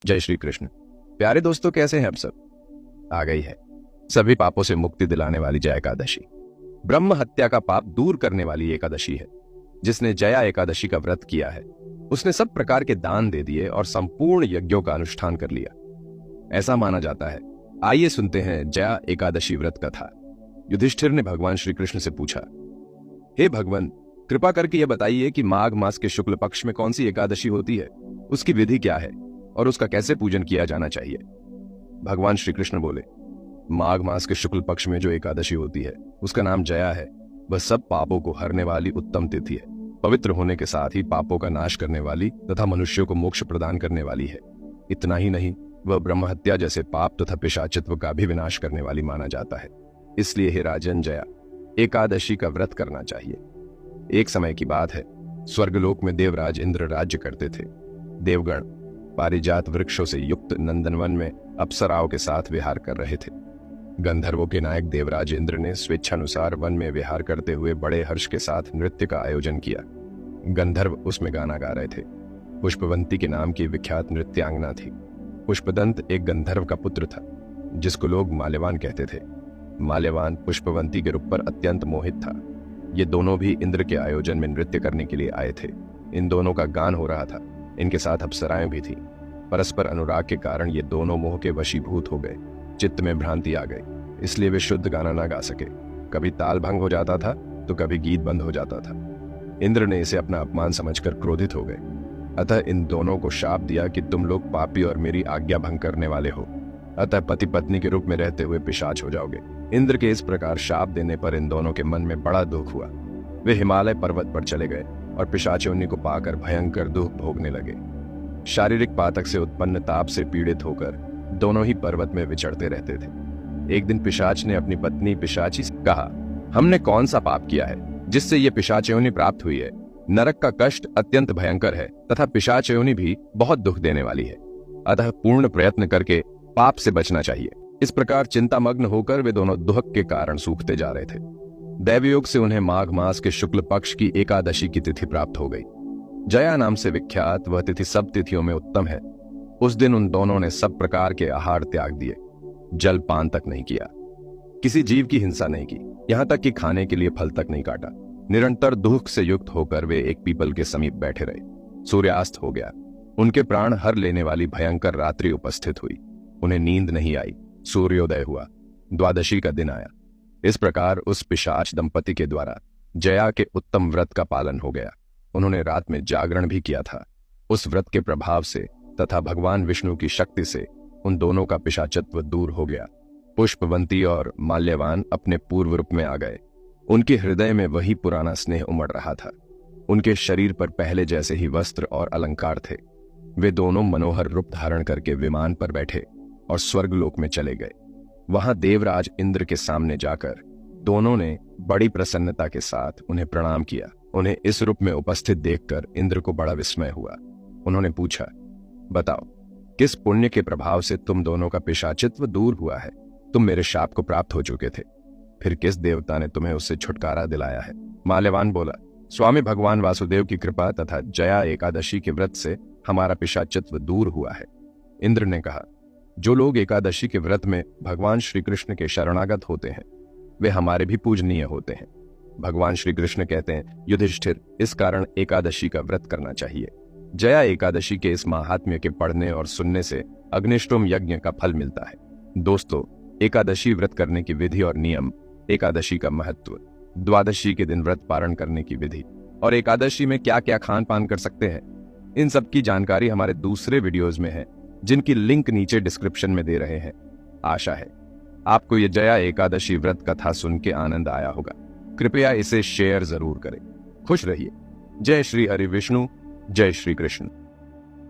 जय श्री कृष्ण। प्यारे दोस्तों, कैसे हैं आप सब? आ गई है सभी पापों से मुक्ति दिलाने वाली जया एकादशी। ब्रह्म हत्या का पाप दूर करने वाली एकादशी है। जिसने जया एकादशी का व्रत किया है उसने सब प्रकार के दान दे दिए और संपूर्ण यज्ञों का अनुष्ठान कर लिया, ऐसा माना जाता है। आइए सुनते हैं जया एकादशी व्रत कथा। युधिष्ठिर ने भगवान श्री कृष्ण से पूछा, हे भगवान, कृपा करके यह बताइए कि माघ मास के शुक्ल पक्ष में कौन सी एकादशी होती है, उसकी विधि क्या है और उसका कैसे पूजन किया जाना चाहिए। भगवान श्री कृष्ण बोले, माघ मास के शुक्ल पक्ष में जो एकादशी होती है उसका नाम जया है। वह सब पापों को हरने वाली उत्तम तिथि है। पवित्र होने के साथ ही पापों का नाश करने वाली तथा मनुष्यों को मोक्ष प्रदान करने वाली है। इतना ही नहीं, वह ब्रह्म हत्या जैसे पाप तथा पिशाचित्व का भी विनाश करने वाली माना जाता है। इसलिए हे राजन, जया एकादशी का व्रत करना चाहिए। एक समय की बात है, स्वर्गलोक में देवराज इंद्र राज्य करते थे। देवगण पारिजात वृक्षों से युक्त नंदनवन में अप्सराओं के साथ विहार कर रहे थे। गंधर्वों के नायक देवराज इंद्र ने स्वेच्छानुसार वन में विहार करते हुए बड़े हर्ष के साथ नृत्य का आयोजन किया। गंधर्व उसमें गाना गा रहे थे। पुष्पवंती के नाम की विख्यात नृत्यांगना थी। पुष्पदंत एक गंधर्व का पुत्र था जिसको लोग माल्यवान कहते थे। माल्यवान पुष्पवंती के रूप पर अत्यंत मोहित था। ये दोनों भी इंद्र के आयोजन में नृत्य करने के लिए आए थे। इन दोनों का गान हो रहा था। इनके साथ अप्सराएं भी थीं। परस्पर अनुराग के कारण ये दोनों मोह के वशीभूत हो गए। चित्त में भ्रांति आ गई, इसलिए वे शुद्ध गाना ना गा सके। कभी ताल भंग हो जाता था तो कभी गीत बंद हो जाता था। इंद्र ने इसे अपना अपमान समझकर क्रोधित हो गए। अतः इन दोनों को शाप दिया कि तुम लोग पापी और मेरी आज्ञा भंग करने वाले हो, अतः पति पत्नी के रूप में रहते हुए पिशाच हो जाओगे। इंद्र के इस प्रकार शाप देने पर इन दोनों के मन में बड़ा दुख हुआ। वे हिमालय पर्वत पर चले गए और पिशाच योनि को पाकर भयंकर दुख भोगने लगे। शारीरिक पातक से उत्पन्न ताप से पीड़ित होकर दोनों ही पर्वत में विचरते रहते थे। एक दिन पिशाच ने अपनी पत्नी पिशाची से कहा, हमने कौन सा पाप किया है जिससे ये पिशाच योनि प्राप्त हुई है? नरक का कष्ट अत्यंत भयंकर है तथा पिशाच योनि भी बहुत दुख देने वाली है। अतः पूर्ण प्रयत्न करके पाप से बचना चाहिए। इस प्रकार चिंतामग्न होकर वे दोनों दुख के कारण सूखते जा रहे थे। दैवयोग से उन्हें माघ मास के शुक्ल पक्ष की एकादशी की तिथि प्राप्त हो गई। जया नाम से विख्यात वह तिथि सब तिथियों में उत्तम है। उस दिन उन दोनों ने सब प्रकार के आहार त्याग दिए, जल पान तक नहीं किया, किसी जीव की हिंसा नहीं की, यहाँ तक कि खाने के लिए फल तक नहीं काटा। निरंतर दुख से युक्त होकर वे एक पीपल के समीप बैठे रहे। सूर्यास्त हो गया। उनके प्राण हर लेने वाली भयंकर रात्रि उपस्थित हुई। उन्हें नींद नहीं आई। सूर्योदय हुआ। द्वादशी का दिन आया। इस प्रकार उस पिशाच दंपति के द्वारा जया के उत्तम व्रत का पालन हो गया। उन्होंने रात में जागरण भी किया था। उस व्रत के प्रभाव से तथा भगवान विष्णु की शक्ति से उन दोनों का पिशाचत्व दूर हो गया। पुष्पवंती और माल्यवान अपने पूर्व रूप में आ गए। उनके हृदय में वही पुराना स्नेह उमड़ रहा था। उनके शरीर पर पहले जैसे ही वस्त्र और अलंकार थे। वे दोनों मनोहर रूप धारण करके विमान पर बैठे और स्वर्गलोक में चले गए। वहां देवराज इंद्र के सामने जाकर दोनों ने बड़ी प्रसन्नता के साथ उन्हें प्रणाम किया। उन्हें इस रूप में उपस्थित देखकर इंद्र को बड़ा विस्मय हुआ। उन्होंने पूछा, बताओ, किस पुण्य के प्रभाव से तुम दोनों का पिशाचित्व दूर हुआ है? तुम मेरे शाप को प्राप्त हो चुके थे, फिर किस देवता ने तुम्हें उससे छुटकारा दिलाया है? माल्यवान बोला, स्वामी भगवान वासुदेव की कृपा तथा जया एकादशी के व्रत से हमारा पिशाचित्व दूर हुआ है। इंद्र ने कहा, जो लोग एकादशी के व्रत में भगवान श्री कृष्ण के शरणागत होते हैं वे हमारे भी पूजनीय होते हैं। भगवान श्री कृष्ण कहते हैं, युधिष्ठिर, इस कारण एकादशी का व्रत करना चाहिए। जया एकादशी के इस महात्म्य के पढ़ने और सुनने से अग्निष्टोम यज्ञ का फल मिलता है। दोस्तों, एकादशी व्रत करने की विधि और नियम, एकादशी का महत्व, द्वादशी के दिन व्रत पारण करने की विधि और एकादशी में क्या क्या खान पान कर सकते हैं, इन सब की जानकारी हमारे दूसरे वीडियोज में है जिनकी लिंक नीचे डिस्क्रिप्शन में दे रहे हैं। आशा है आपको ये जया एकादशी व्रत कथा सुन के आनंद आया होगा। कृपया इसे शेयर जरूर करें। खुश रहिए। जय श्री हरि विष्णु। जय श्री कृष्ण।